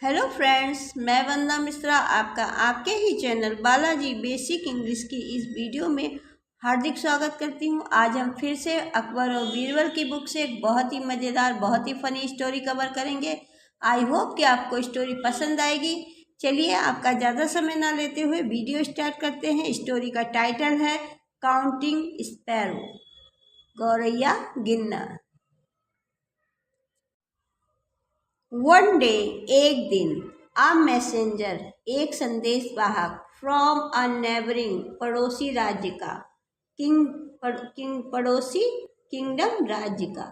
Hello friends, मैं वंदना मिश्रा आपका आपके ही चैनल बालाजी बेसिक इंग्लिश की इस वीडियो में हार्दिक स्वागत करती हूँ। आज हम फिर से अकबर और बीरबल की बुक से एक बहुत ही मज़ेदार, बहुत ही फनी स्टोरी कवर करेंगे। आई होप कि आपको स्टोरी पसंद आएगी। चलिए, आपका ज़्यादा समय ना लेते हुए वीडियो स्टार्ट करते हैं। स्टोरी का टाइटल है काउंटिंग स्पैरो, गौरैया गिनना। वन डे, एक दिन, अ मैसेंजर, एक संदेश वाहक, फ्रॉम अ नेबरिंग, पड़ोसी राज्य का, किंग पड़ोसी किंगडम राज्य का,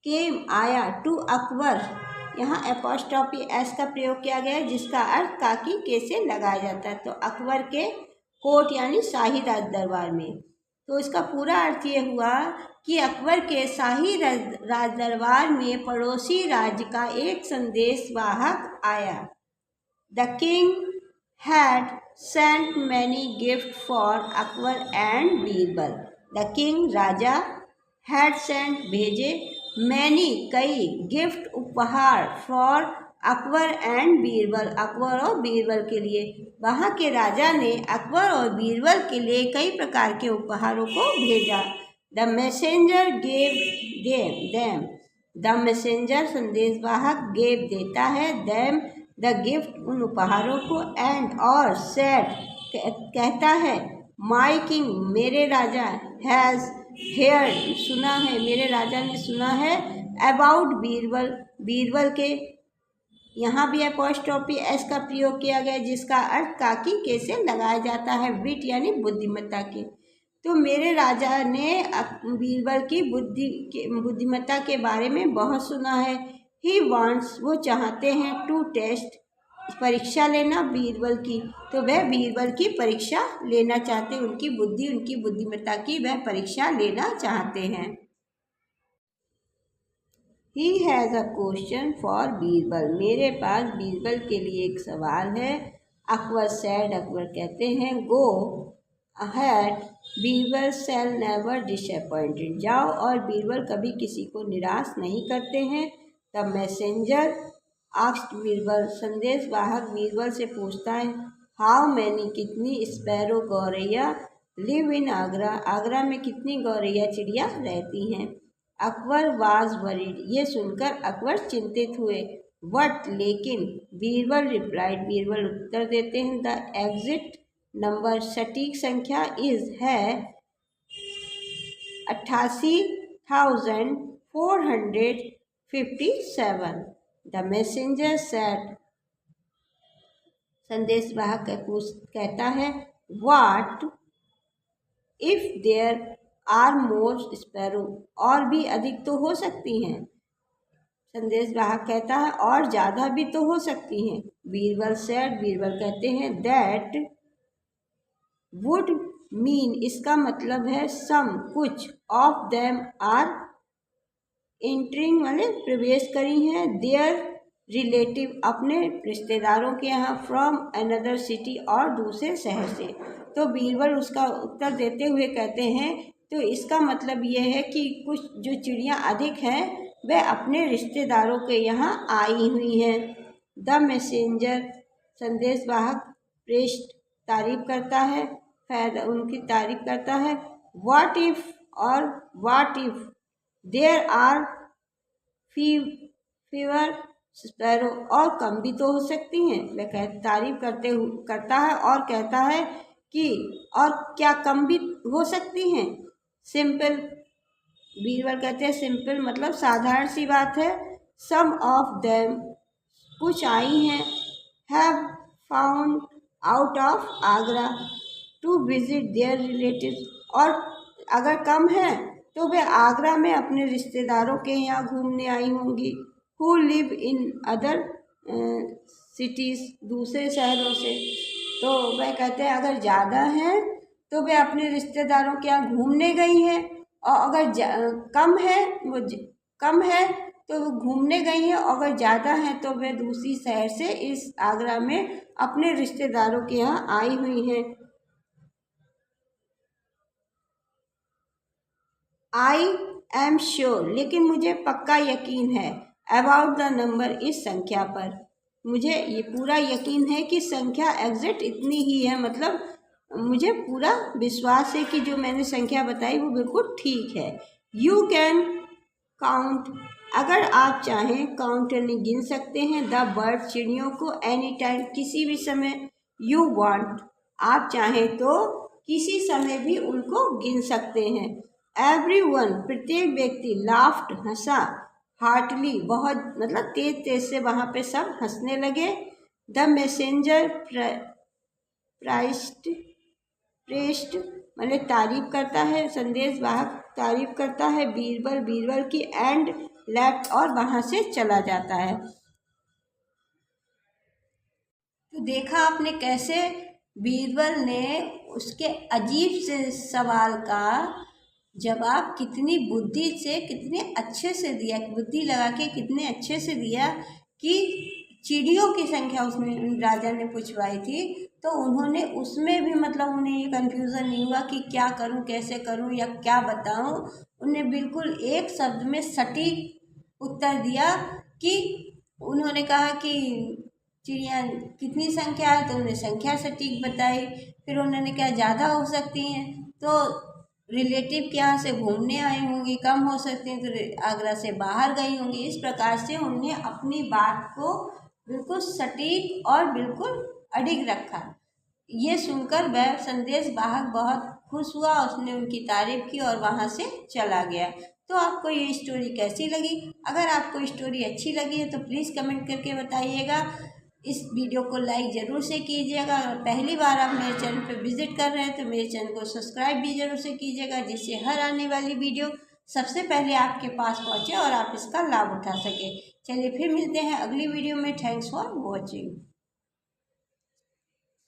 केम आया, टू अकबर। यहाँ एपोस्ट्रॉफी एस का प्रयोग किया गया है जिसका अर्थ काकी के से लगाया जाता है। तो अकबर के कोर्ट यानी शाही राज दरबार में। तो इसका पूरा अर्थ ये हुआ कि अकबर के शाही राज दरबार में पड़ोसी राज्य का एक संदेश वाहक आया। The king had sent many gift for Akbar and Birbal. The king Raja, had sent भेजे, मैनी कई, गिफ्ट उपहार, फॉर अकबर एंड बीरबल अकबर और बीरबल के लिए। वहाँ के राजा ने अकबर और बीरबल के लिए कई प्रकार के उपहारों को भेजा। The messenger gave them, the messenger संदेशवाहक गेव देता है, देम द गिफ्ट उन उपहारों को, एंड और सेड कहता है, माई किंग मेरे राजा, हैज़ हेयर्ड सुना है, मेरे राजा ने सुना है, अबाउट बीरबल बीरबल के। यहाँ भी एपोस्ट्रोफी एस का प्रयोग किया गया जिसका अर्थ काकी के से लगाया जाता है, विट यानी बुद्धिमत्ता के। तो मेरे राजा ने बीरबल की बुद्धिमत्ता के बारे में बहुत सुना है। ही वांट्स वो चाहते हैं, टू टेस्ट परीक्षा लेना बीरबल की। तो वह बीरबल की परीक्षा लेना चाहते, उनकी बुद्धिमत्ता की वह परीक्षा लेना चाहते हैं। He has a question for Birbal, मेरे पास बीरबल के लिए एक सवाल है। अकबर सैड, अकबर कहते हैं, गो अहेड बीरबल शैल नेवर डिसअपॉइंटेड, जाओ और बीरबल कभी किसी को निराश नहीं करते हैं। द मैसेंजर आस्क्ड बीरबल, संदेश वाहक बीरबल से पूछता है, हाउ मैनी कितनी, स्पैरो गौरैया, लिव इन आगरा, आगरा में कितनी गौरैया चिड़िया रहती हैं। अकबर वाज वरीड, ये सुनकर अकबर चिंतित हुए। वट लेकिन, बीरबल रिप्लाइड, बीरबल उत्तर देते हैं, द एग्जिट नंबर सटीक संख्या इज है 88,457। द मैसेंजर सेड, संदेशवाहक कहता है, what if there are more sparrow, और भी अधिक तो हो सकती हैं। संदेशवाहक कहता है, और ज़्यादा भी तो हो सकती हैं। बीरबल सेड, बीरबल कहते हैं, दैट वुड मीन, इसका मतलब है, सम कुछ, ऑफ देम आर एंटरिंग वाले प्रवेश करी हैं, देयर रिलेटिव अपने रिश्तेदारों के यहाँ, फ्रॉम अनदर सिटी और दूसरे शहर से। तो बीरबल उसका उत्तर देते हुए कहते हैं, तो इसका मतलब ये है कि कुछ जो चिड़ियाँ अधिक हैं वह अपने रिश्तेदारों के यहाँ आई हुई हैं। द मैसेंजर संदेशवाहक प्रेस्ट तारीफ करता है, उनकी तारीफ करता है। व्हाट इफ, और what if there are fewer sparrow, और कम भी तो हो सकती हैं। वह तारीफ करता है और कहता है कि और क्या कम भी हो सकती हैं। सिंपल, बीरबल कहते हैं सिंपल मतलब साधारण सी बात है। सम ऑफ देम, कुछ आई हैं, have found out of Agra to visit their relatives, और अगर कम है तो वे आगरा में अपने रिश्तेदारों के यहाँ घूमने आई होंगी। Who live in other cities, दूसरे शहरों से। तो वह कहते हैं अगर ज़्यादा हैं तो वे अपने रिश्तेदारों के यहाँ घूमने गई हैं, और अगर कम है कम है तो वो घूमने गई हैं, और अगर ज़्यादा है तो वे दूसरी शहर से इस आगरा में अपने रिश्तेदारों के यहाँ आई हुई हैं। आई एम श्योर, लेकिन मुझे पक्का यकीन है, अबाउट द नंबर, इस संख्या पर। मुझे ये पूरा यकीन है कि संख्या एग्जैक्ट इतनी ही है, मतलब मुझे पूरा विश्वास है कि जो मैंने संख्या बताई वो बिल्कुल ठीक है। यू कैन काउंट, अगर आप चाहें काउंट यानी गिन सकते हैं द बर्ड, चिड़ियों को, एनी टाइम, किसी भी समय, यू वांट, आप चाहें तो किसी समय भी उनको गिन सकते हैं। एवरीवन, प्रत्येक व्यक्ति, लाफ्ड, हंसा, हार्टली, बहुत मतलब तेज तेज से वहाँ पे सब हंसने लगे। द मैसेंजर प्राइस्ड प्रेस्ट मतलब तारीफ करता है, संदेश वाहक तारीफ करता है बीरबल, बीरबल की, एंड लेफ्ट, और वहाँ से चला जाता है। तो देखा आपने कैसे बीरबल ने उसके अजीब से सवाल का जवाब कितनी बुद्धि से, कितने अच्छे से दिया, बुद्धि लगा के कितने अच्छे से दिया कि चिड़ियों की संख्या उसने राजा ने पूछवाई थी, तो उन्होंने उसमें भी मतलब उन्हें ये कन्फ्यूज़न नहीं हुआ कि क्या करूं, कैसे करूं या क्या बताऊं। उन्हें बिल्कुल एक शब्द में सटीक उत्तर दिया कि उन्होंने कहा कि चिड़िया कितनी संख्या है, तो उन्होंने संख्या सटीक बताई। फिर उन्होंने कहा ज़्यादा हो सकती हैं, तो रिलेटिव के यहाँ से घूमने आई होंगी, कम हो सकती हैं तो आगरा से बाहर गई होंगी। इस प्रकार से उन्होंने अपनी बात को बिल्कुल सटीक और बिल्कुल अडिग रखा। ये सुनकर वह संदेश वाहक बहुत खुश हुआ, उसने उनकी तारीफ की और वहाँ से चला गया। तो आपको ये स्टोरी कैसी लगी? अगर आपको स्टोरी अच्छी लगी है तो प्लीज़ कमेंट करके बताइएगा। इस वीडियो को लाइक ज़रूर से कीजिएगा। अगर पहली बार आप मेरे चैनल पर विजिट कर रहे हैं तो मेरे चैनल को सब्सक्राइब भी ज़रूर से कीजिएगा, जिससे हर आने वाली वीडियो सबसे पहले आपके पास पहुँचे और आप इसका लाभ उठा सकें। चलिए फिर मिलते हैं अगली वीडियो में। Thanks for watching.